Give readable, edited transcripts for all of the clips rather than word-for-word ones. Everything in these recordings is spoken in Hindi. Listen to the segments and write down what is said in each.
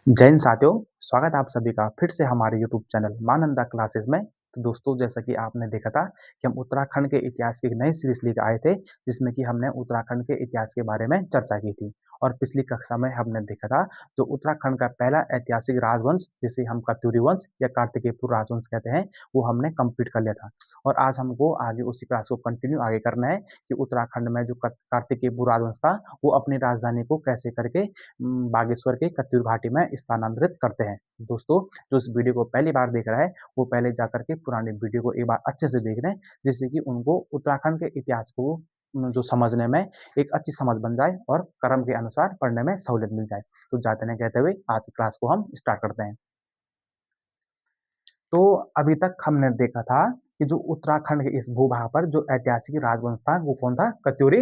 जय हिंद साथियों, स्वागत है आप सभी का फिर से हमारे यूट्यूब चैनल मानंदा क्लासेस में। तो दोस्तों, जैसा कि आपने देखा था कि हम उत्तराखंड के इतिहास की एक नई सीरीज लेकर आए थे, जिसमें कि हमने उत्तराखंड के इतिहास के बारे में चर्चा की थी। और पिछली कक्षा में हमने देखा था जो उत्तराखंड का पहला ऐतिहासिक राजवंश, जिसे हम कत्यूरी वंश या कार्तिकेयपुर राजवंश कहते हैं, वो हमने कंप्लीट कर लिया था। और आज हमको आगे उसी क्लास को कंटिन्यू आगे करना है कि उत्तराखंड में जो कार्तिकेयपुर राजवंश था, वो अपनी राजधानी को कैसे करके बागेश्वर के कत्यूर घाटी में स्थानांतरित करते हैं। दोस्तों, जो इस वीडियो को पहली बार देख रहा है, वो पहले जाकर के पुरानी वीडियो को एक बार अच्छे से देख लें, जिससे कि उनको उत्तराखंड के इतिहास को जो समझने में एक अच्छी समझ बन जाए और क्रम के अनुसार पढ़ने में सहूलियत मिल जाए। तो जाते नहीं कहते हुए आज की क्लास को हम स्टार्ट करते हैं। तो अभी तक हमने देखा था कि जो उत्तराखंड के इस भूभाग पर जो ऐतिहासिक राजवंश था, वो कौन था? कत्यूरी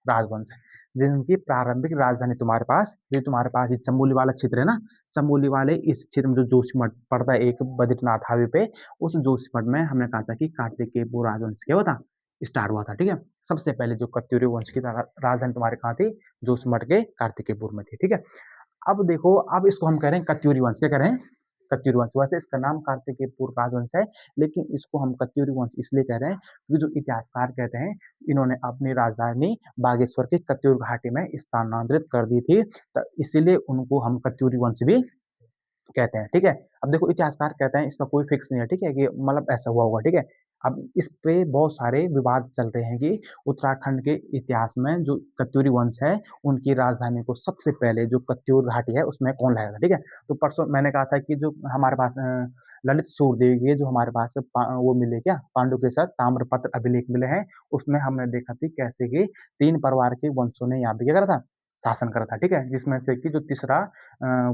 राजवंश। जिनकी प्रारंभिक राजधानी तुम्हारे पास ये चमोली वाला क्षेत्र है ना, चमोली वाले इस क्षेत्र में जो जोशीमठ पड़ता है एक बद्रीनाथ हाईवे पे, उस जोशीमठ में हमने कहा था कि कार्तिकेय राजवंश क्या हुआ था, स्टार्ट हुआ था। ठीक है, सबसे पहले जो कत्यूरी वंश की राजधानी तुम्हारे कहाँ थी? जोशीमठ के कार्तिकेयपुर में थी। ठीक है, अब देखो, अब इसको हम कह रहे हैं कत्यूरी वंश। क्या कह रहे हैं? कत्यूरी वंश। वैसे इसका नाम कार्तिकेयपुर राजवंश है, लेकिन इसको हम कत्यूरी वंश इसलिए कह रहे हैं क्योंकि जो इतिहासकार कहते हैं, इन्होंने अपनी राजधानी बागेश्वर के कत्यूर घाटी में स्थानांतरित कर दी थी, तो इसीलिए उनको हम कत्यूरी वंश भी कहते हैं। ठीक है, अब देखो, इतिहासकार कहते हैं इसका कोई फिक्स नहीं है। ठीक है, कि मतलब ऐसा हुआ होगा। ठीक है, अब इस पे बहुत सारे विवाद चल रहे हैं कि उत्तराखंड के इतिहास में जो कत्यूरी वंश है, उनकी राजधानी को सबसे पहले जो कत्यूर घाटी है उसमें कौन लाएगा। ठीक है, तो परसों मैंने कहा था कि जो हमारे पास ललित सूर्यदेव की जो हमारे पास वो मिले, क्या पांडु के साथ ताम्रपत्र अभिलेख मिले हैं, उसमें हमने देखा थी कैसे कि 3 परिवार के वंशों ने यहाँ पे क्या करा था, शासन करा था। ठीक है, जिसमें से कि जो तीसरा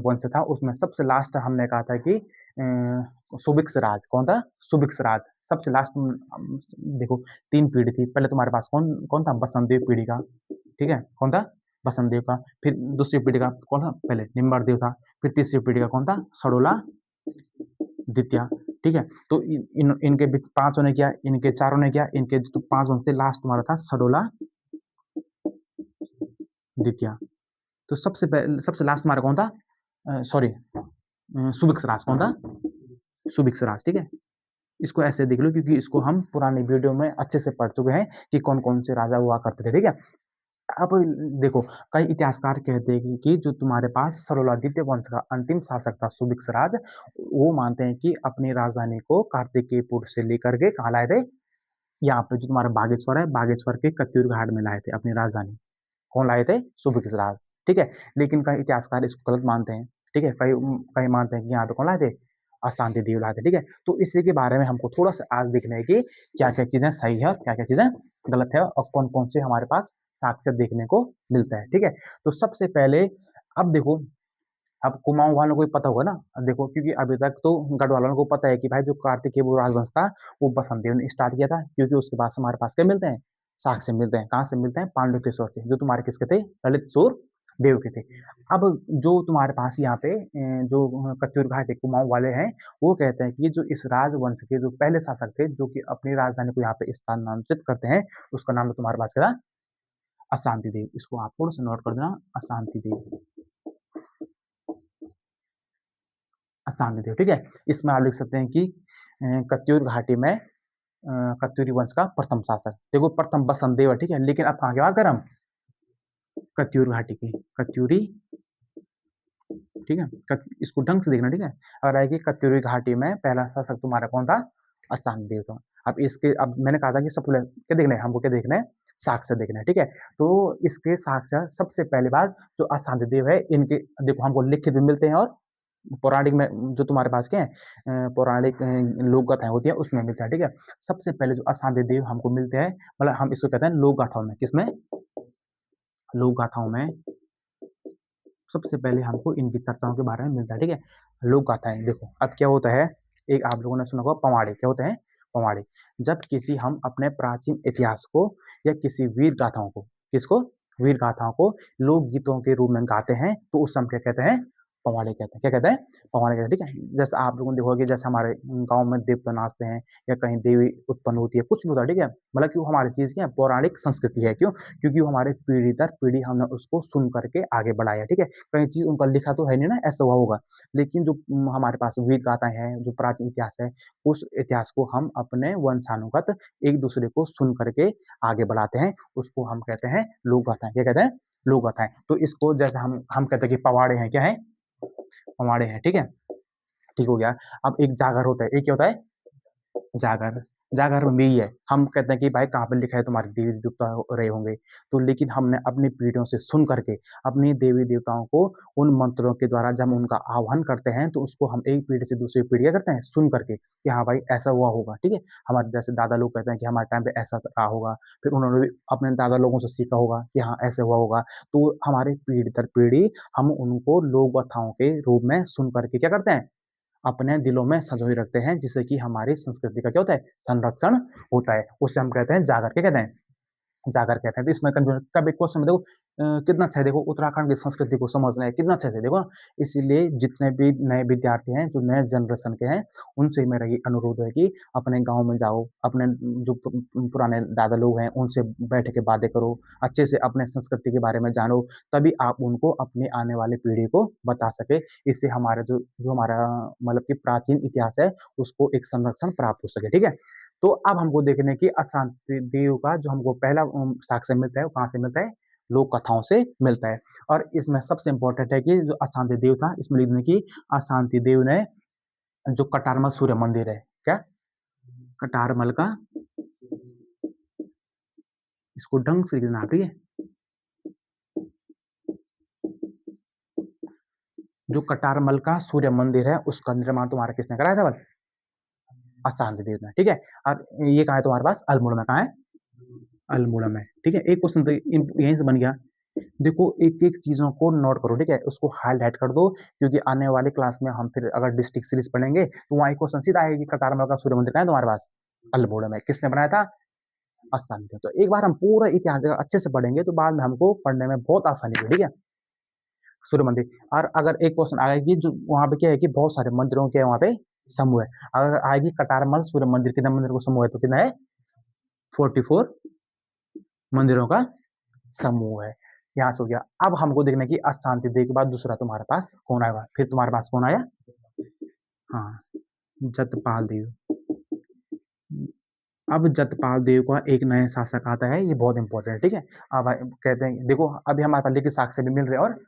वंश था, उसमें सबसे लास्ट हमने कहा था कि सुभिक्ष राज। कौन था? सुभिक्ष राज सबसे लास्ट। देखो, 3 पीढ़ी थी। पहले तुम्हारे पास कौन कौन था? बसंत देव पीढ़ी का। ठीक है, कौन था? बसंत देव का। फिर दूसरी पीढ़ी का कौन था? पहले निम्बर देव था। फिर तीसरी पीढ़ी का कौन था? सडोला द्वितीय। ठीक है, तो इनके पांचों ने किया, इनके चारों ने किया, इनके जो 5 वंश थे, लास्ट तुम्हारा था सडोला द्वितीय। तो सबसे लास्ट तुम्हारा कौन था? सॉरी, सुभिक्ष राज। कौन था? सुभिक्ष राज। ठीक है, इसको ऐसे देख लो क्योंकि इसको हम पुरानी वीडियो में अच्छे से पढ़ चुके हैं कि कौन कौन से राजा हुआ करते थे। ठीक है, अब देखो, कई इतिहासकार कहते हैं कि जो तुम्हारे पास सरोलादित्य वंश का अंतिम शासक था सुभिक्ष राज, वो मानते हैं कि अपनी राजधानी को कार्तिकेयपुर से लेकर के कहाँ लाए थे? यहाँ पे जो तुम्हारा बागेश्वर है, बागेश्वर के कत्यूर घाट में लाए थे अपनी राजधानी। कौन लाए थे? सुभिक्ष राज। ठीक है, लेकिन कई इतिहासकार इसको गलत मानते हैं। ठीक है, कई कई मानते हैं कि यहाँ पे कौन लाए थे? अशांति देव लाए थे। ठीक है, तो इसी के बारे में हमको थोड़ा सा आज देखना है कि क्या क्या चीजें सही है और क्या क्या चीजें गलत है, और कौन कौन से हमारे पास साक्ष्य देखने को मिलता है। ठीक है, तो सबसे पहले, अब देखो, अब कुमाऊं वालों को भी पता होगा ना। अब देखो, क्योंकि अभी तक तो गढ़ वालों को पता है कि भाई जो कार्तिकेय वो राजवंश था, वो बसंत देव ने स्टार्ट किया था, क्योंकि उसके बाद हमारे पास क्या मिलते हैं? साक्ष्य मिलते हैं। कहाँ से मिलते हैं? पांडु के स्वर से, जो तुम्हारे किसके थे? ललित सूर देव के थे। अब जो तुम्हारे पास यहाँ पे जो कत्यूर घाटी कुमाऊं वाले हैं, वो कहते हैं कि जो इस राजवंश के जो पहले शासक थे, जो कि अपनी राजधानी को यहाँ पे स्थानांतरित करते हैं, उसका नाम तुम्हारे पास क्या था? अशांति देव। इसको आप थोड़ा सा नोट कर देना, अशांति देव। अशांति देव। ठीक है, इसमें आप लिख सकते हैं कि कत्यूर घाटी में कत्यूरी वंश का प्रथम शासक। देखो, प्रथम बसंत देव। ठीक है, लेकिन अब कहाँ की बात कर रहा हम? कत्यूर घाटी की, कत्यूरी। ठीक है, इसको ढंग से देखना। ठीक है, अगर आएगी कत्यूरी घाटी में पहला शासक तुम्हारा कौन था? अशांति देव था। अब मैंने कहा था कि सब क्या देखना है हमको? क्या देखना है? साक्ष्य देखना है। ठीक है, तो इसके साक्ष्य सबसे पहली बात, जो अशांति देव है, इनके देखो हमको लिखित भी मिलते हैं, और पौराणिक में जो तुम्हारे पास क्या है, पौराणिक लोक गाथाएं होती है, उसमें मिलता है। ठीक है, सबसे पहले जो अशांति देव हमको मिलते हैं, मतलब हम इसको कहते हैं लोक गाथाओं में। किसमें? लोक गाथाओं में सबसे पहले हमको इनकी चर्चाओं के बारे में मिलता है। ठीक है, लोक गाथाएं। देखो, अब क्या होता है, एक आप लोगों ने सुना होगा पवाड़े। क्या होते हैं? पवाड़े। जब किसी हम अपने प्राचीन इतिहास को या किसी वीर गाथाओं को, किसको? वीर गाथाओं को लोकगीतों के रूप में गाते हैं, तो उस समय क्या कहते हैं? पवाड़े कहते हैं। क्या कहते हैं? पवाड़े कहते हैं, ठीक है। जैसे आप लोगों ने देखा होगा कि जैसे हमारे गाँव में देवता नाचते हैं या कहीं देवी उत्पन्न होती है, कुछ भी होता है, ठीक है। मतलब कि वो हमारी चीज़ क्या है, पौराणिक संस्कृति है। क्यों? क्योंकि वो हमारे पीढ़ी दर पीढ़ी हमने उसको सुन करके आगे बढ़ाया, ठीक है। कहीं चीज़ उनका लिखा तो है नहीं ना, ऐसा हुआ होगा। लेकिन जो हमारे पास वेद गाथाएँ हैं, जो प्राचीन इतिहास है, उस इतिहास को हम अपने वंशानुगत एक-दूसरे को सुन करके आगे बढ़ाते हैं। उसको हम कहते हैं लोक गाथाएँ। क्या कहते हैं? लोक गाथाएँ। तो इसको जैसे हम कहते हैं कि पवाड़े हैं, क्या हैं? पवाड़े हैं, ठीक है? ठीक हो गया। अब एक जागर होता है, एक क्या होता है? जागर। जागर में भी यही है, हम कहते हैं कि भाई कहाँ पे लिखा है तुम्हारे देवी-देवता रहे होंगे। तो लेकिन हमने अपनी पीढ़ियों से सुन करके अपनी देवी-देवताओं को उन मंत्रों के द्वारा जब हम उनका आह्वान करते हैं, तो उसको हम एक पीढ़ी से दूसरी पीढ़ी क्या करते हैं? सुन करके कि हाँ भाई ऐसा हुआ होगा, ठीक है? हमारे जैसे दादा लोग कहते हैं कि हमारे टाइम पे ऐसा रहा होगा, फिर उन्होंने भी अपने दादा लोगों से सीखा होगा कि हाँ, ऐसे हुआ होगा। तो हमारी पीढ़ी दर पीढ़ी हम उनको लोक गाथाओं के रूप में सुन करके क्या करते हैं? अपने दिलों में संजोए रखते हैं, जिससे कि हमारी संस्कृति का क्या होता है? संरक्षण होता है। उसे हम कहते हैं जागर, क्या कहते हैं? जागर कहते हैं। तो इसमें कंफ्यूजन कब एक क्वेश्चन में देखो कितना अच्छा है, देखो उत्तराखंड की संस्कृति को समझना है, कितना अच्छे से देखो। इसीलिए जितने भी नए विद्यार्थी हैं, जो नए जनरेशन के हैं, उनसे मेरा ये अनुरोध है कि अपने गाँव में जाओ, अपने जो पुराने दादा लोग हैं, उनसे बैठ के बातें करो, अच्छे से अपने संस्कृति के बारे में जानो, तभी आप उनको अपनी आने वाली पीढ़ी को बता सकें। इससे हमारा जो जो हमारा मतलब कि प्राचीन इतिहास है, उसको एक संरक्षण प्राप्त हो सके, ठीक है? तो अब हमको देखना है कि अशांति देव का जो हमको पहला साक्ष्य मिलता है, वो कहाँ से मिलता है? लोक कथाओं से मिलता है। और इसमें सबसे इम्पोर्टेंट है कि जो अशांति देव था, इसमें लिखना है कि अशांति देव ने जो कटारमल सूर्य मंदिर है, क्या? कटारमल का, इसको ढंग से लिखना, ठीक है? जो कटारमल का सूर्य मंदिर है, उसका निर्माण तुम्हारा किसने कराया था? अशांति देव ने, ठीक है? और ये कहाँ है तुम्हारे पास? अल्मोड़ा में। कहाँ है? अल्मोड़ा में, ठीक है? एक क्वेश्चन तो यहीं से बन गया। देखो एक-एक चीज़ों को नोट करो, ठीक है? उसको हाइलाइट कर दो, क्योंकि आने वाली क्लास में हम फिर अगर डिस्ट्रिक्ट सीरीज़ पढ़ेंगे, तो वहाँ एक क्वेश्चन सीधा आएगा कि कटारमल का सूर्य मंदिर कहाँ है तुम्हारे पास? अल्मोड़ा में। किसने बनाया था? अशांति। तो एक बार हम पूरा इतिहास अगर अच्छे से पढ़ेंगे, तो बाद में हमको पढ़ने में बहुत आसानी होगी, ठीक है? सूर्य मंदिर। और अगर एक क्वेश्चन आएगा कि जो वहाँ पे क्या है कि बहुत सारे मंदिरों के वहाँ पे समूह है। अगर आएगी कटारमल सूर्य मंदिर, कितने मंदिर का समूह है? तो कितना है? 44 मंदिरों का समूह है। यहाँ से हो गया। अब हमको देखना है कि अशांति देव के बाद दूसरा तुम्हारे पास कौन आएगा? फिर तुम्हारे पास कौन आया? हाँ, जतपाल देव। अब जतपाल देव का एक नया शासक आता है, ये बहुत इम्पोर्टेंट है, ठीक है? अब कहते हैं देखो अभी हमारे पास लिखित साक्ष्य भी मिल रहे हैं और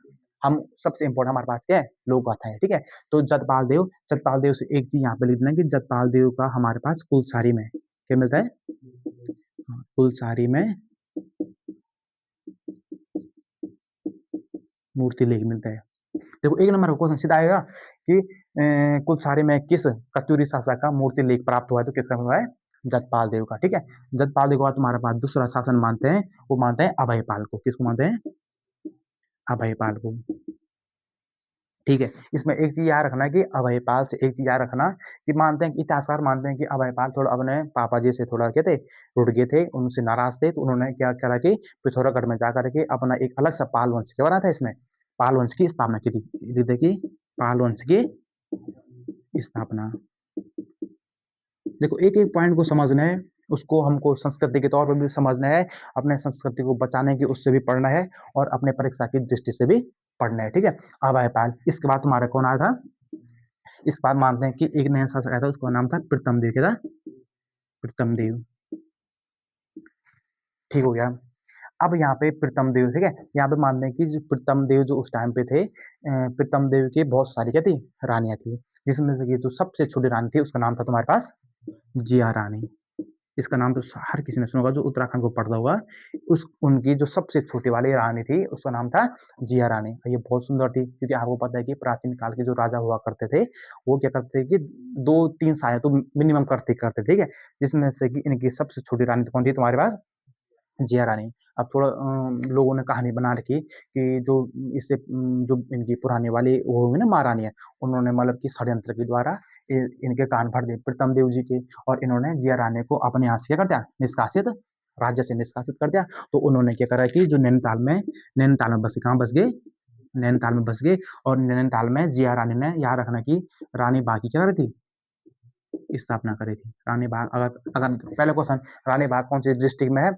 हम सबसे इम्पोर्टेंट हमारे पास क्या है? लोक गाथा है, ठीक है? तो जतपाल देव से एक चीज़ यहाँ पे लिखना है कि जतपाल देव का हमारे पास कुलसारी में क्या मिलता है? हाँ, कुलसारी में मूर्ति लेख मिलता है। देखो एक नंबर का क्वेश्चन सीधा आएगा कि कुलसारी में किस कत्यूरी शासक का मूर्ति लेख प्राप्त हुआ है? तो किसका हुआ है? जतपाल देव का, ठीक है? जतपाल देव के बाद तुम्हारे पास दूसरा शासन मानते हैं, वो मानते हैं अभयपाल को। किसको मानते हैं? अभयपाल को, ठीक है? इसमें एक चीज़ याद रखना कि अभयपाल से एक चीज़ याद रखना कि मानते हैं कि इतिहासकार मानते हैं कि अभयपाल थोड़ा अपने पापा जी से थोड़ा क्या थे? रुठ गए थे, उनसे नाराज़ थे, तो उन्होंने क्या करा कि पिथौरागढ़ में जाकर के अपना एक अलग सा पाल वंश क्या बना था इसमें? पाल वंश की स्थापना की थी। ये देखिए पाल वंश की स्थापना। देखो एक-एक पॉइंट को समझना है, उसको हमको संस्कृति के तौर पे भी समझना है, अपने संस्कृति को बचाने की उससे भी पढ़ना है और अपने परीक्षा की दृष्टि से भी पढ़ना है, ठीक है? अभयपाल, इसके बाद तुम्हारा कौन आया था? इस बार मानते हैं कि एक नया शासक आया था, उसका नाम था प्रीतम देव, क्या था? प्रीतम देव, ठीक हो गया। अब यहाँ पे प्रीतम देव, ठीक है? यहाँ पे मानते हैं कि जो प्रीतम देव जो उस टाइम पे थे, प्रीतम देव की बहुत सारी क्या थी? रानियाँ थी, जिसमें से कि जो सबसे छोटी रानी थी, उसका नाम था तुम्हारे पास जिया रानी। इसका नाम तो हर किसी ने सुना होगा जो उत्तराखंड को पढ़ता होगा। उस उनकी जो सबसे छोटी वाली रानी थी, उसका नाम था जिया रानी। ये बहुत सुंदर थी, क्योंकि आपको पता है कि प्राचीन काल के जो राजा हुआ करते थे, वो क्या करते थे कि 2-3 शादियाँ तो मिनिमम करते करते, ठीक है? जिसमें से कि इनकी सबसे छोटी रानी कौन थी तुम्हारे पास? जिया रानी। अब थोड़ा लोगों ने कहानी बना रखी कि जो इससे जो इनकी पुरानी वाली वो हुई ना महारानी है, उन्होंने मतलब कि षड्यंत्र के द्वारा इनके कान भर दिए प्रीतम देव जी के, और इन्होंने जिया रानी को अपने यहाँ से क्या कर दिया? निष्कासित, राज्य से निष्कासित कर दिया। तो उन्होंने क्या करा कि जो नैनीताल में बसे, कहाँ बस गए? नैनीताल में बस गए और नैनीताल में जिया रानी ने, याद रखना कि रानी बाग की क्या करी थी, स्थापना करी थी। रानी बाग, अगर अगर पहले क्वेश्चन, रानी बाग कौन सी डिस्ट्रिक्ट में है,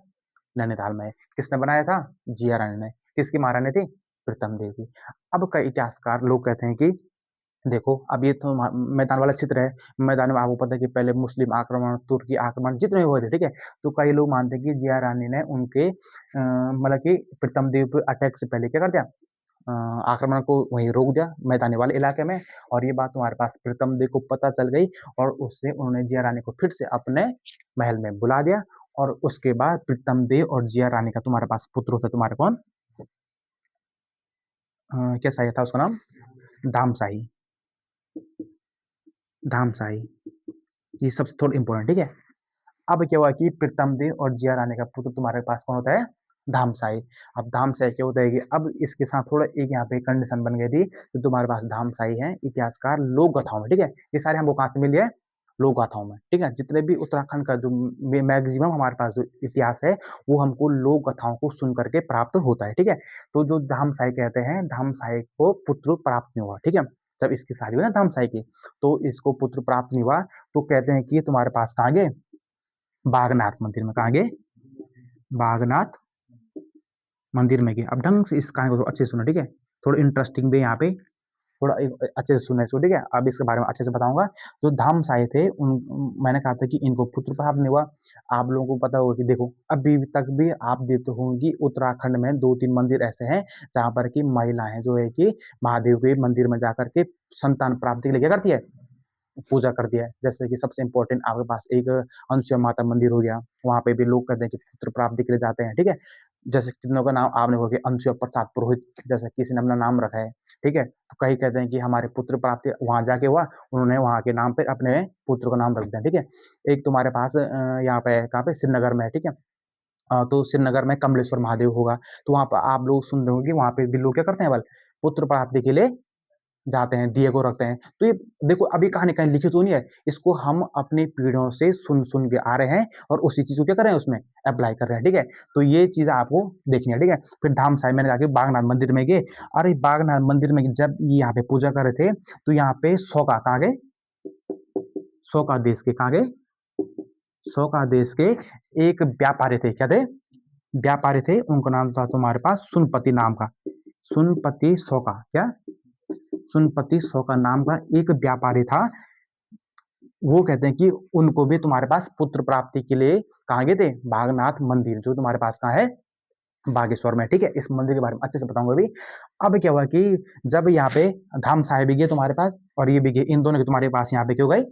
नैनीताल में है। किसने बनाया था, जिया रानी ने। किसकी महारानी थी, प्रीतम देवी की। अब कई इतिहासकार लोग कहते हैं कि देखो, अब ये तो मैदान वाला क्षेत्र है, मैदान में आपको पता है कि पहले मुस्लिम आक्रमण, तुर्की आक्रमण जितने हुए थे, ठीक है। तो कई लोग मानते हैं कि जिया रानी ने उनके मतलब कि प्रीतम देवी पे अटैक से पहले क्या कर दिया, आक्रमण को वहीं रोक दिया मैदानी वाले इलाके में। और ये बात तुम्हारे पास प्रीतम देव को पता चल गई और उससे उन्होंने जिया रानी को फिर से अपने महल में बुला दिया। और उसके बाद प्रीतम देव और जिया रानी का तुम्हारे पास पुत्र होता, तुम्हारे कौन, क्या शाही था उसका नाम, धामशाही। धामशाही, ये सबसे थोड़ा इंपॉर्टेंट, ठीक है। अब क्या हुआ कि प्रीतम देव और जिया रानी का पुत्र तुम्हारे पास कौन होता है, धामशाही। अब धामशाही क्या होता है कि अब इसके साथ थोड़ा एक यहाँ पे कंडीशन बन गई थी, तो तुम्हारे पास धामशाही है इतिहासकार लोक गाथाओं में, ठीक है। ये सारे हमको कहाँ से मिली है, लोक गाथाओं में, ठीक है। जितने भी उत्तराखंड का जो मैक्सिमम हमारे पास जो इतिहास है, वो हमको लोक गाथाओं को सुन करके प्राप्त होता है, ठीक है। तो जो धामशाही कहते हैं, धामशाही को पुत्र प्राप्त नहीं हुआ, ठीक है। जब इसकी शादी हुई ना धामशाही की, तो इसको पुत्र प्राप्त नहीं हुआ। तो कहते हैं कि तुम्हारे पास कहाँ गए, बागनाथ मंदिर में। कहाँ गए, बागनाथ मंदिर में गए। अब ढंग से इस कहानी को अच्छे से सुनो, ठीक है। थोड़ा इंटरेस्टिंग भी यहाँ पे, थोड़ा अच्छे से सुनना इसको, ठीक है। अब इसके बारे में अच्छे से बताऊंगा। जो धामशाही थे उन, मैंने कहा था कि इनको पुत्र प्राप्त नहीं हुआ। आप लोगों को पता होगा कि देखो, अभी तक भी आप देखते होंगे कि उत्तराखंड में 2-3 मंदिर ऐसे हैं जहाँ पर की महिलाएं जो है कि महादेव के मंदिर में जाकर के संतान प्राप्ति के लिए क्या करती है, पूजा कर दिया है। जैसे कि सबसे इंपॉर्टेंट आपके पास एक अनसुया माता मंदिर हो गया, वहां पे भी लोग कहते हैं कि पुत्र प्राप्ति के लिए जाते हैं, ठीक है। जैसे कितनों का नाम आपने होगा, अनसुया प्रसाद पुरोहित, जैसे किसी ने अपना नाम रखा है, ठीक है। तो कई कहते हैं कि हमारे पुत्र प्राप्ति वहां जाके हुआ, उन्होंने वहां के नाम पे अपने पुत्र का नाम रख दिया, ठीक है। एक तुम्हारे पास यहाँ पे कहाँ पे, श्रीनगर में है, ठीक है। तो श्रीनगर में कमलेश्वर महादेव होगा, तो वहां पर आप लोग सुन रहे होंगे, वहां पे भी लोग क्या करते हैं, बल पुत्र प्राप्ति के लिए जाते हैं, दिए को रखते हैं। तो ये देखो, अभी कहानी कहीं लिखी तो नहीं है, इसको हम अपनी पीढ़ियों से सुन सुन के आ रहे हैं और उसी चीज को क्या कर रहे हैं, उसमें अप्लाई कर रहे हैं, ठीक है। तो ये चीज आपको देखनी है, ठीक है। फिर धामशाही मैंने कहा कि बागनाथ मंदिर में गए। अरे बागनाथ मंदिर में जब ये यहाँ पे पूजा कर रहे थे, तो यहाँ पे सौका कहाँ गए, सौका देश के कहाँ गए, सौका देश के एक व्यापारी थे, क्या थे, व्यापारी थे। उनका नाम था तुम्हारे पास सुनपति नाम का, सुनपति सौका, क्या, सुनपति सौका नाम का एक व्यापारी था। वो कहते हैं कि उनको भी तुम्हारे पास पुत्र प्राप्ति के लिए कहाँ गए थे, बागनाथ मंदिर, जो तुम्हारे पास कहाँ है, बागेश्वर में, ठीक है। इस मंदिर के बारे में अच्छे से बताऊंगा अभी। अब क्या हुआ कि जब यहाँ पे धाम साहिब भी गए तुम्हारे पास और ये भी गए, इन दोनों की तुम्हारे पास यहाँ पे क्यों गई,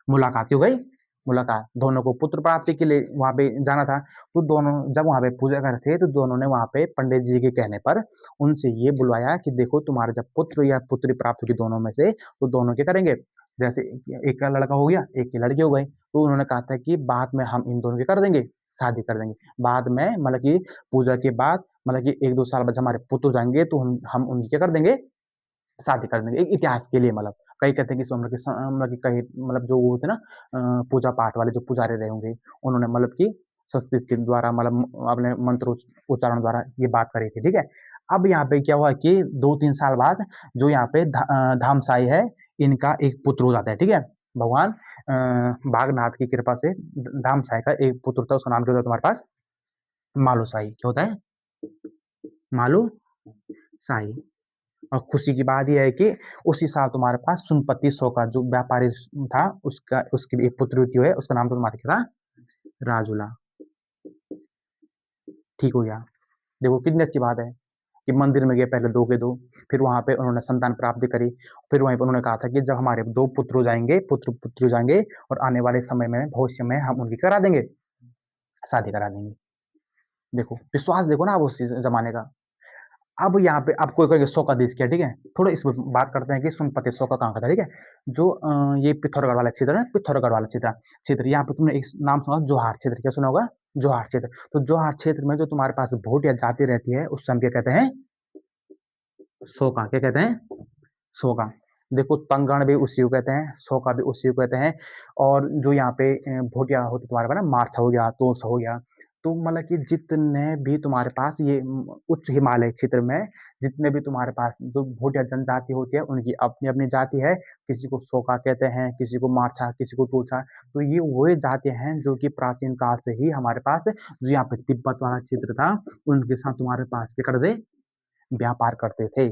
मुलाकात क्यों गई, मुलाकात, दोनों को पुत्र प्राप्ति के लिए वहां पे जाना था। तो दोनों जब वहां पे पूजा कर रहे थे, तो दोनों ने वहां पे पंडित जी के कहने पर उनसे ये बुलवाया कि देखो, तुम्हारा जब पुत्र या पुत्री प्राप्त होगी दोनों में से, तो दोनों क्या करेंगे, जैसे एक का लड़का हो गया, एक की लड़की हो गई, तो उन्होंने कहा था कि बाद में हम इन दोनों की कर देंगे, शादी कर देंगे। बाद में मतलब कि पूजा के बाद, मतलब कि 1-2 साल बाद जब हमारे पुत्र जाएंगे, तो हम उनकी क्या कर देंगे, शादी कर देंगे। एक इतिहास के लिए, मतलब कई कहते हैं कि मतलब कि कहीं, मतलब जो वो होते ना पूजा पाठ वाले जो पुजारी रहे होंगे, उन्होंने मतलब कि संस्कृत के द्वारा, मतलब अपने मंत्र उच्चारण द्वारा ये बात करी थी, ठीक है। अब यहाँ पे क्या हुआ कि 2-3 साल बाद जो यहाँ पे धामशाही है, इनका एक पुत्र हो जाता है, ठीक है। भगवान बागनाथ की कृपा से धामशाही का एक पुत्र था, उसका नाम क्या होता है तुम्हारे पास, मालूशाही। क्या होता है, मालू शाही। और खुशी की बात यह है कि उसी साल तुम्हारे पास सुनपति सौ का जो व्यापारी था, उसका उसकी भी एक पुत्र हुई है, उसका नाम तो तुम्हारे क्या था, राजूला। ठीक हो गया। देखो कितनी अच्छी बात है कि मंदिर में गए, पहले दो के दो, फिर वहां पे उन्होंने संतान प्राप्ति करी। फिर वहीं पर उन्होंने कहा था कि जब हमारे दो पुत्र हो जाएंगे, पुत्र पुत्र हो जाएंगे, और आने वाले समय में, भविष्य में हम उनकी करा देंगे, शादी करा देंगे। देखो विश्वास, देखो ना आप उस जमाने का। अब यहाँ पे आपको एक सौ का देश किया, ठीक है। थोड़ा इस बात करते हैं कि सोनपति सौ का कहाँ का था, ठीक है। जो ये पिथौरागढ़ वाला क्षेत्र है, पिथौरागढ़ वाला क्षेत्र, क्षेत्र यहाँ पे तुमने एक नाम सुना, जोहार क्षेत्र, क्या सुना होगा, जोहार क्षेत्र। तो जोहार क्षेत्र में जो तुम्हारे पास भोट या जाति रहती है, उस हम क्या कहते हैं, सोका, क्या कहते हैं, सोका। देखो तंगण भी उसी को कहते हैं, सोका भी उसी को कहते हैं। और जो यहाँ पे भोटिया होते तुम्हारे पास ना, मारछा हो गया, तोसा हो गया, तो मतलब कि जितने भी तुम्हारे पास ये उच्च हिमालय क्षेत्र में जितने भी तुम्हारे पास जो भोटिया जनजाति होती है उनकी अपनी अपनी जाति है। किसी को सोका कहते हैं, किसी को माछा, किसी को तोछा। तो ये वही जाति हैं जो कि प्राचीन काल से ही हमारे पास जो यहाँ पे तिब्बत वाला क्षेत्र था उनके साथ तुम्हारे पास क्या करते, व्यापार करते थे।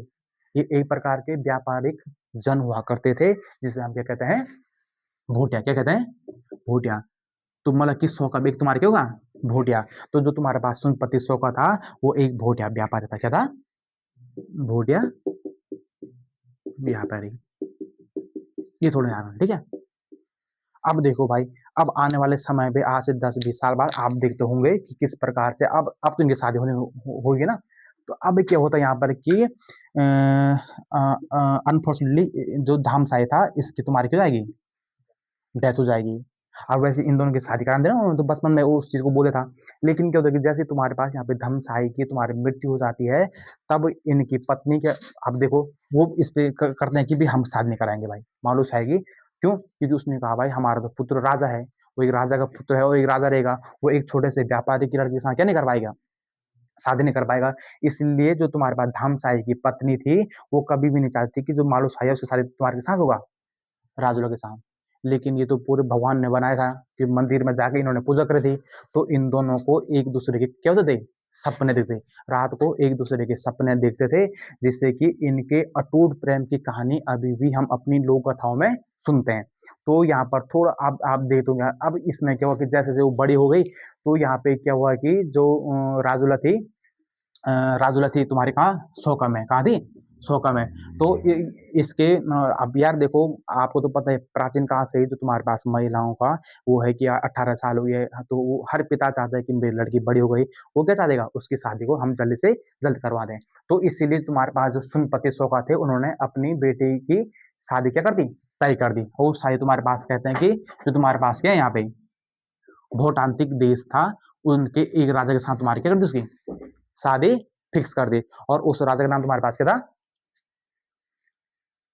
ये एक प्रकार के व्यापारिक जन हुआ करते थे जिसे हम क्या कहते हैं, भोटिया। क्या कहते हैं, भोटिया। तो मतलब कि सौ का एक तुम्हारे क्या होगा, भोटिया। तो जो तुम्हारे पास सुनपति सौ का था वो एक भोटिया व्यापारी था। क्या था, भोटिया व्यापारी। ये थोड़ा याद रखना, ठीक है। अब देखो भाई, अब आने वाले समय पे आज से 10-20 साल बाद आप देखते होंगे कि किस प्रकार से अब तो इनकी शादी होने होगी ना। तो अब क्या होता है यहाँ पर कि अनफॉर्चुनेटली जो धामसाई था इसकी तुम्हारी क्या हो जाएगी, डेथ हो जाएगी। अब वैसे इन दोनों की शादी करा देना, उन्होंने तो बचपन में उस चीज को बोले था। लेकिन क्या होता है कि जैसे तुम्हारे पास यहाँ पे धमसाई की तुम्हारी मृत्यु हो जाती है तब इनकी पत्नी के, अब देखो वो इस पे करते हैं कि भी हम शादी नहीं कराएंगे भाई मालूस आएगी। क्यों, क्योंकि उसने कहा भाई हमारा तो पुत्र राजा है, वो एक राजा का पुत्र है और एक राजा रहेगा, वो एक छोटे से व्यापारी की लड़की के साथ क्या नहीं कर पाएगा, शादी नहीं कर पाएगा। इसलिए जो तुम्हारे पास धामसाई की पत्नी थी वो कभी भी नहीं चाहती कि जो मालूसाई है उसकी शादी तुम्हारे साथ होगा, राजुला के साथ। लेकिन ये तो पूरे भगवान ने बनाया था कि मंदिर में जाके इन्होंने पूजा करी थी। तो इन दोनों को एक दूसरे के क्या होते थे, सपने देखते, रात को एक दूसरे के सपने देखते थे, जिससे कि इनके अटूट प्रेम की कहानी अभी भी हम अपनी लोक कथाओं में सुनते हैं। तो यहाँ पर थोड़ा आप देख होंगे, अब इसमें क्या हुआ कि जैसे जैसे वो बड़ी हो गई तो यहाँ पे क्या हुआ कि जो राजुला थी, राजुला थी तुम्हारे कहाँ, सोका में, कहाँ थी, सोका में। तो इसके अब यार देखो, आपको तो पता है प्राचीन काल से ही जो तुम्हारे पास महिलाओं का वो है कि 18 साल हुई है तो वो हर पिता चाहता है कि मेरी लड़की बड़ी हो गई, वो क्या चाहेगा उसकी शादी को हम जल्दी से जल्द करवा दें। तो इसीलिए तुम्हारे पास जो सुनपति सोका थे उन्होंने अपनी बेटी की शादी क्या कर दी, तय कर दी। और शादी तुम्हारे पास कहते हैं कि जो तुम्हारे पास क्या है यहाँ पे भूटांतिक देश था उनके एक राजा के साथ तुम्हारी क्या कर दी, उसकी शादी फिक्स कर दी। और उस राजा का नाम तुम्हारे पास क्या था,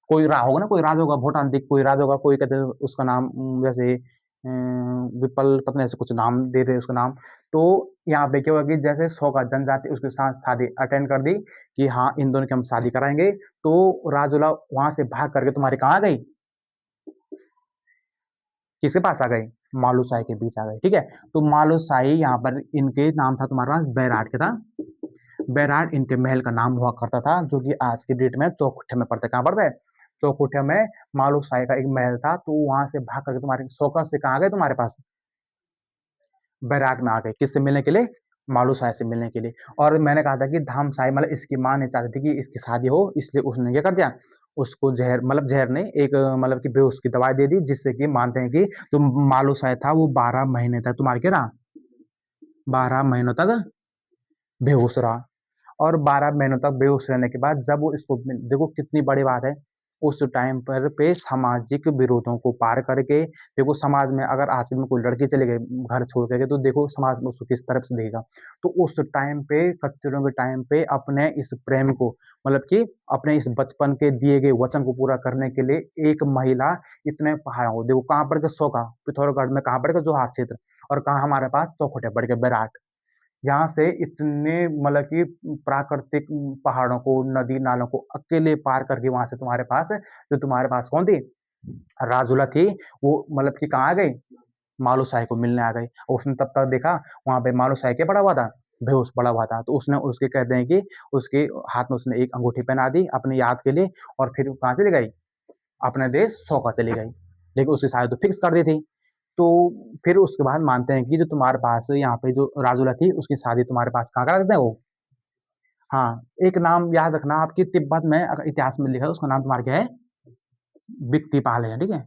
कोई रा होगा ना, कोई राजा होगा भूटांतिक, कोई राजा होगा, कोई कहते हैं उसका नाम जैसे विपल पत्नी ऐसे कुछ नाम दे दे उसका नाम। तो यहाँ पे क्या होगा कि जैसे 100 का जनजाति उसके साथ शादी अटेंड कर दी कि हाँ इन दोनों की हम शादी कराएंगे। तो राजूला वहां से भाग करके तुम्हारी कहाँ आ गई, किसके पास आ गई, मालूसाई के बीच आ गई, ठीक है। तो मालूसाई यहाँ पर इनके नाम था तुम्हारे पास बैराट, क्या था, बैराट इनके महल का नाम हुआ करता था जो कि आज की डेट में चौखुट्टे में पड़ता है। कहाँ पड़ता है, चौखुट्टे में मालूसाई का एक महल था। तो वहां से भाग करके तुम्हारे शौकत से कहाँ आ गए तुम्हारे पास, बैराट में आ गए, किससे मिलने के लिए, मालूसाई से मिलने के लिए। और मैंने कहा था कि धामसाई मतलब इसकी माँ ने चाहती थी कि इसकी शादी हो, इसलिए उसने क्या कर दिया, उसको जहर मतलब जहर नहीं एक मतलब कि बेहोश की दवाई दे दी, जिससे कि मानते हैं कि जो मालूसाई था वो 12 महीने तक तुम्हारे क्या रहा, 12 महीनों तक बेहोश रहा। और 12 महीनों तक बेहोश रहने के बाद जब वो इसको देखो कितनी बड़ी बात है, उस टाइम पर पे सामाजिक विरोधों को पार करके देखो समाज में अगर आज में कोई लड़की चले गई घर छोड़ करके तो देखो समाज में उसको किस तरफ से देखेगा। तो उस टाइम पे कत्यूरों के टाइम पे अपने इस प्रेम को मतलब कि अपने इस बचपन के दिए गए वचन को पूरा करने के लिए एक महिला इतने पहाड़ों को देखो कहाँ पड़ गया, सोका पिथौरागढ़ में, कहाँ पड़ गया जोहार क्षेत्र, और कहाँ हमारे पास चौखुटे पड़ गए बैराट। यहाँ से इतने मतलब कि प्राकृतिक पहाड़ों को नदी नालों को अकेले पार करके वहां से तुम्हारे पास जो तुम्हारे पास कौन थी, राजुला थी, वो मतलब कि कहाँ आ गई, मालूसाई को मिलने आ गई। और उसने तब तक देखा वहां पे मालूसाई क्या पड़ा हुआ था, बेहोश पड़ा हुआ था। तो उसने उसके कहते हैं कि उसके हाथ में उसने एक अंगूठी पहना दी अपनी याद के लिए, और फिर कहाँ चली गई, अपने देश सौका चली गई। लेकिन उसकी शादी तो फिक्स कर दी थी। तो फिर उसके बाद मानते हैं कि जो तुम्हारे पास यहाँ पे जो राजुला थी उसकी शादी तुम्हारे पास कहाँ करा देते हैं वो, हाँ एक नाम याद रखना आपकी तिब्बत में अगर इतिहास में लिखा है उसका नाम तुम्हारा क्या है, विक्तिपाल है, ठीक है।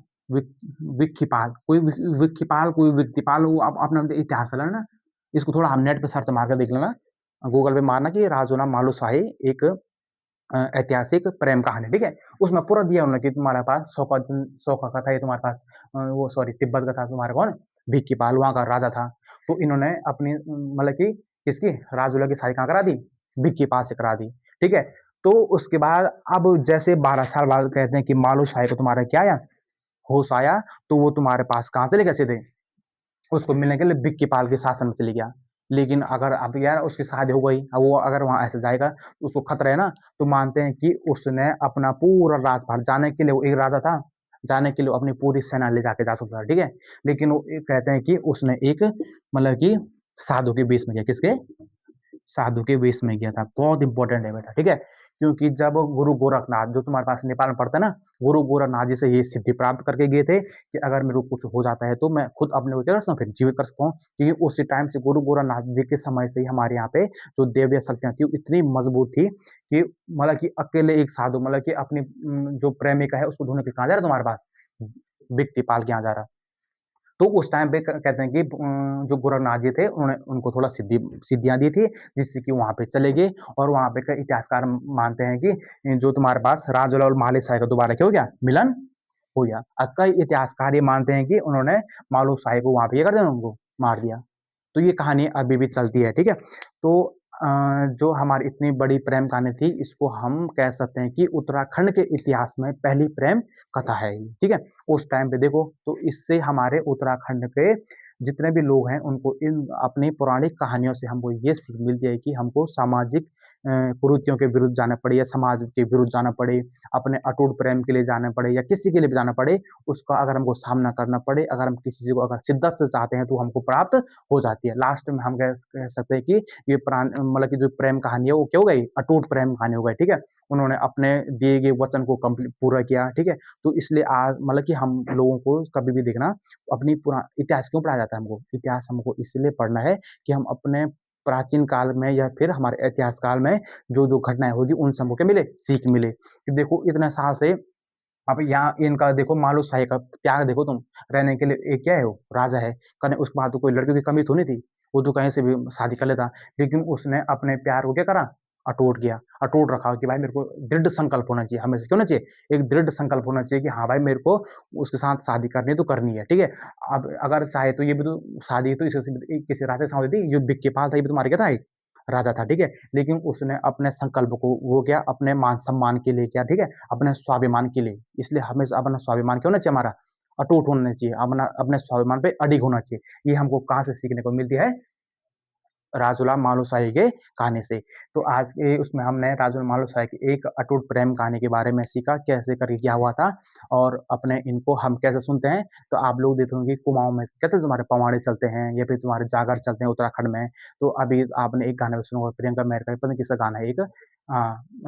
विक्कीपाल, कोई विक्कीपाल कोई विक्तिपाल, वो अपना इतिहास है ना। इसको थोड़ा हम नेट पे सर्च मार कर देख लेना, गूगल पे मारना कि राजोना मालुसाही एक ऐतिहासिक प्रेम कहानी, ठीक है। उसमें पूरा दिया उन्होंने कि तुम्हारे पास शोका का था, ये तुम्हारे पास वो सॉरी तिब्बत का था तुम्हारा कौन, भिक्कीपाल वहां का राजा था। तो इन्होंने अपनी मतलब कि किसकी, राजुला की शादी कहाँ करा दी, भिक्कीपाल से करा दी, ठीक है। तो उसके बाद अब जैसे 12 साल बाद कहते हैं कि मालू शाही को तुम्हारा क्या आया, होश आया। तो वो तुम्हारे पास कहाँ चले गए सीधे, उसको मिलने के लिए भिक्कीपाल के शासन में चली गया। लेकिन अगर अब यार उसकी शादी हो गई, अब वो अगर वहाँ ऐसे जाएगा तो उसको खतरा है ना, तो मानते हैं कि उसने अपना पूरा राजपाट जाने के लिए, वो एक राजा था, जाने के लिए अपनी पूरी सेना ले जाके जा सकता था, ठीक है। लेकिन वो कहते हैं कि उसने एक मतलब कि साधु के बेस में गया, किसके, साधु के वेश में गया था। बहुत इंपॉर्टेंट है बेटा, ठीक है। क्योंकि जब गुरु गोरखनाथ, जो तुम्हारे पास नेपाल में पड़ता है ना, गुरु गोरखनाथ जी से ये सिद्धि प्राप्त करके गए थे कि अगर मेरे को कुछ हो जाता है तो मैं खुद अपने को क्या कर सकता हूँ, फिर जीवित कर सकता हूँ। क्योंकि उसी टाइम से गुरु गोरखनाथ जी के समय से ही हमारे यहाँ पे जो देविया शक्तियां थी इतनी मजबूत थी कि मतलब कि अकेले एक साधु मतलब कि अपनी जो प्रेमिका है उसको ढूंढने के कहाँ जा रहा तुम्हारे पास, व्यक्ति पाल के यहाँ जा रहा। तो उस टाइम पे कहते हैं कि जो गोरखनाथ जी थे उन्होंने उनको थोड़ा सिद्धियां दी थी, जिससे कि वहां पे चले गए। और वहां पे कई इतिहासकार मानते हैं कि जो तुम्हारे पास राजूला और माली शाही का दोबारा क्या हो गया, मिलन हो गया। अब कई इतिहासकार ये मानते हैं कि उन्होंने मालू शाही को वहां पे ये कर दिया, उनको मार दिया। तो ये कहानी अभी भी चलती है, ठीक है। तो जो हमारी इतनी बड़ी प्रेम कहानी थी, इसको हम कह सकते हैं कि उत्तराखंड के इतिहास में पहली प्रेम कथा है, ठीक है। उस टाइम पे देखो, तो इससे हमारे उत्तराखंड के जितने भी लोग हैं उनको इन अपनी पौराणिक कहानियों से हमको ये सीख मिलती है कि हमको सामाजिक कुरीतियों के विरुद्ध जाना पड़े या समाज के विरुद्ध जाना पड़े, अपने अटूट प्रेम के लिए जाना पड़े या किसी के लिए भी जाना पड़े, उसका अगर हमको सामना करना पड़े, अगर हम किसी चीज को अगर शिद्दत से चाहते हैं तो हमको प्राप्त हो जाती है। लास्ट में हम कह सकते हैं कि ये प्राण मतलब कि जो प्रेम कहानी है वो क्या हो गई, अटूट प्रेम कहानी हो गई, ठीक है। उन्होंने अपने दिए गए वचन को कंप्लीट पूरा किया, ठीक है। तो इसलिए आज मतलब कि हम लोगों को कभी भी देखना, अपनी पुरा इतिहास क्यों पढ़ाया जाता है, हमको इतिहास हमको इसलिए पढ़ना है कि हम अपने प्राचीन काल में या फिर हमारे इतिहास काल में जो जो घटनाएं होगी उन सबको क्या मिले, सीख मिले कि देखो इतने साल से अब यहाँ इनका देखो मालू शाही का त्याग देखो तुम, रहने के लिए एक क्या है, वो राजा है, करने उसके बाद तो कोई लड़कियों की कमी तो नहीं थी, वो तो कहीं से भी शादी कर लेता। लेकिन उसने अपने प्यार को क्या करा, अटूट किया, अटूट रखा कि भाई मेरे को दृढ़ संकल्प होना चाहिए, हमें से क्यों होना चाहिए, एक दृढ़ संकल्प होना चाहिए कि हाँ भाई मेरे को उसके साथ शादी करनी है तो करनी है, ठीक है। अब अगर चाहे तो ये भी तो शादी तो इसके किसी राजा के साथ होती थी, जो बिक्कीपाल था ये भी तुम्हारे क्या था, एक राजा था, ठीक है। लेकिन उसने अपने संकल्प को वो क्या, अपने मान सम्मान के लिए क्या, ठीक है, अपने स्वाभिमान के लिए। इसलिए हमेशा अपना स्वाभिमान क्या होना चाहिए, हमारा अटूट होना चाहिए, अपना अपने स्वाभिमान पे अडिग होना चाहिए। ये हमको कहाँ से सीखने को मिलती है, राजूला मालुशाही के कहानी से। तो आज के उसमें हमने राजूला मालुशाही की एक अटूट प्रेम कहानी के बारे में सीखा, कैसे करके क्या हुआ था, और अपने इनको हम कैसे सुनते हैं। तो आप लोग देखते होंगे कुमाऊं में कैसे तुम्हारे पवाड़े चलते हैं या फिर तुम्हारे जागर चलते हैं उत्तराखंड में। तो अभी आपने एक गाना भी सुना होगा, प्रियंका मेहर का, पता नहीं किसका गाना है एक,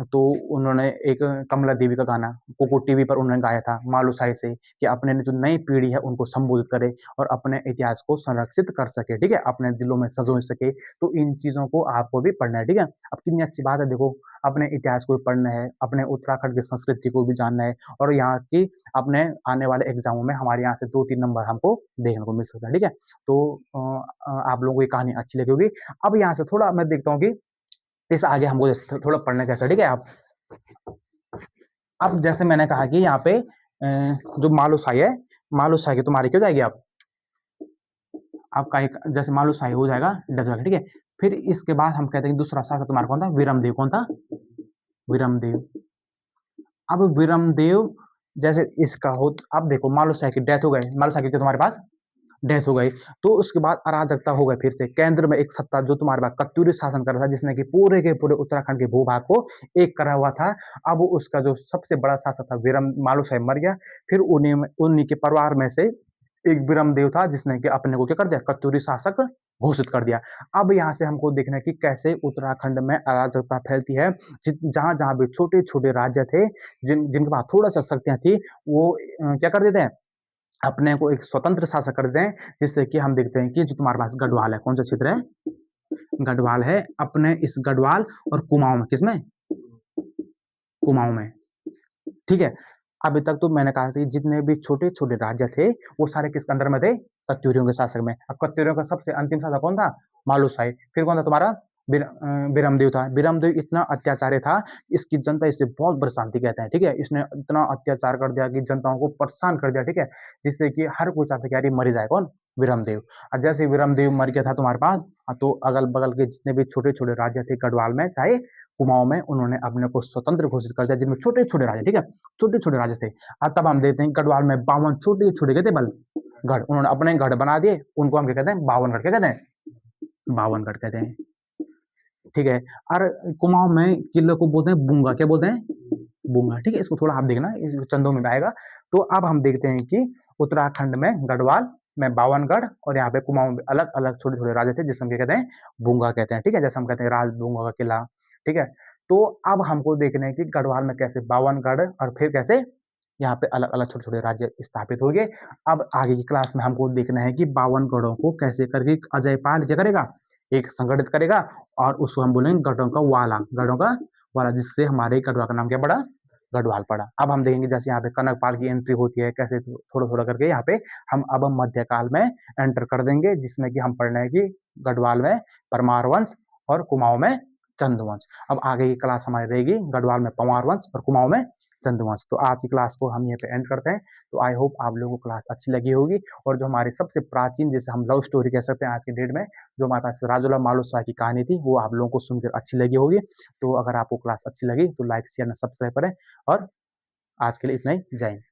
तो उन्होंने एक कमला देवी का गाना कोको टीवी पर उन्होंने गाया था मालुशाही से, कि अपने जो नई पीढ़ी है उनको संबोधित करे और अपने इतिहास को संरक्षित कर सके, ठीक है, अपने दिलों में सजो सके। तो इन चीजों को आपको भी पढ़ना है, ठीक है। अब कितनी अच्छी बात है, देखो अपने इतिहास को भी पढ़ना है, अपने उत्तराखंड की संस्कृति को भी जानना है, और यहाँ की अपने आने वाले एग्जामों में हमारे यहाँ से 2-3 नंबर हमको देखने को मिल सकता है, ठीक है। तो आप लोगों को ये कहानी अच्छी लगी होगी। अब यहाँ से थोड़ा मैं देखता हूँ कि इस आगे हमको थोड़ा पढ़ना कैसा, ठीक है। आप अब जैसे मैंने कहा कि यहाँ पे जो मालूसाई है, मालूसाई की तुम्हारी क्यों जाएगी, आप आपका एक जैसे मालूसाई हो जाएगा, डच जाएगा, ठीक है। फिर इसके बाद हम कहते हैं कि दूसरा शासक तुम्हारा कौन था, विरमदेव, कौन था, विरमदेव। अब विरमदेव जैसे इसका हो, अब देखो मालूसाई की डेथ हो गई, मालूसाई की तुम्हारे पास डेथ हो गई, तो उसके बाद अराजकता हो गई, फिर से केंद्र में एक सत्ता जो तुम्हारे पास कत्यूरी शासन कर रहा था, जिसने कि पूरे के पूरे उत्तराखंड के भूभाग को एक करा हुआ था। अब उसका जो सबसे बड़ा शासक था विरम मालूसाई मर गया। फिर उन्हीं के परिवार में से एक विरमदेव था, जिसने कि अपने को क्या कर दिया, कत्यूरी शासक घोषित कर दिया। अब यहाँ से हमको देखना है कि कैसे उत्तराखंड में अराजकता फैलती है। जहां जहां भी छोटे छोटे राज्य थे, जिनके पास थोड़ा सा शक्तियां थी, वो क्या कर देते हैं, अपने को एक स्वतंत्र शासक कर दें। जिससे कि हम देखते हैं कि जो तुम्हारे पास गढ़वाल है, कौन सा क्षेत्र है, गढ़वाल है, अपने इस गढ़वाल और कुमाऊं में, किसमें, कुमाऊं में, ठीक है। अभी तक तो मैंने कहा कि जितने भी छोटे छोटे राज्य थे वो सारे किसके अंदर में थे, कत्यूरियों के शासक में। अब कत्यूरियों का सबसे अंतिम शासक कौन था, मालूसाई। फिर कौन था तुम्हारा, बिरमदेव था। बिरमदेव इतना अत्याचारी था, इसकी जनता इसे बहुत परेशान थी, कहते हैं, ठीक है। इसने इतना अत्याचार कर दिया कि जनताओं को परेशान कर दिया, ठीक है, जिससे कि हर कोई चाहता कि यार ये मर जाए, कौन, विरमदेव। और जैसे विरमदेव मर गया था तुम्हारे पास, तो अगल बगल के जितने भी छोटे छोटे राज्य थे गढ़वाल में चाहे कुमाऊं में, उन्होंने अपने को स्वतंत्र घोषित कर दिया, जिनमें छोटे छोटे राज्य, ठीक है, छोटे छोटे राज्य थे। अब तब हम देखते हैं गढ़वाल में 52 छोटे छोटे कहते बल गढ़, उन्होंने अपने गढ़ बना दिए, उनको हम क्या कहते हैं, 52 गढ़, क्या कहते हैं, बावनगढ़ कहते हैं, ठीक है। और कुमाऊं में किले को बोलते हैं बूंगा, क्या बोलते हैं? बूंगा, ठीक है। इसको थोड़ा आप देखना, इस चंदों में आएगा। तो अब हम देखते हैं कि उत्तराखंड में गढ़वाल में बावनगढ़ और यहाँ पे कुमाऊं में अलग अलग छोटे छोटे राजा थे, जिसको क्या कहते हैं? बूंगा कहते हैं, ठीक है। जैसे हम कहते हैं राज बूंगा का किला, ठीक है। तो अब हमको देखना है कि गढ़वाल में कैसे बावनगढ़ और फिर कैसे यहाँ पे अलग अलग छोटे छोटे राज्य स्थापित हो गए। अब आगे की क्लास में हमको देखना है कि बावनगढ़ों को कैसे करके अजय पाल क्या करेगा? एक संगठित करेगा, और उसको हम बोलेंगे गढ़ों का वाला, गढ़ों का वाला, जिससे हमारे गढ़वा का नाम क्या पड़ा? गढ़वाल पड़ा। अब हम देखेंगे जैसे यहाँ पे कनकपाल की एंट्री होती है, कैसे थोड़ा थोड़ा करके यहाँ पे हम अब मध्यकाल में एंटर कर देंगे, जिसमें कि हम पढ़ रहे हैं कि गढ़वाल में परमार वंश और कुमाऊं में चंदवंश। अब आगे की क्लास हमारी रहेगी गढ़वाल में पंवार वंश और कुमाऊं में चंदवंश। तो आज की क्लास को हम यहाँ पे एंड करते हैं। तो आई होप आप लोगों को क्लास अच्छी लगी होगी, और जो हमारी सबसे प्राचीन, जैसे हम लव स्टोरी कह सकते हैं आज की डेट में, जो हमारे पास राजूला मालुसरे की कहानी थी, वो आप लोगों को सुनकर अच्छी लगी होगी। तो अगर आपको क्लास अच्छी लगी तो लाइक शेयर सब्सक्राइब करें, और आज के लिए इतना ही। जय हिंद।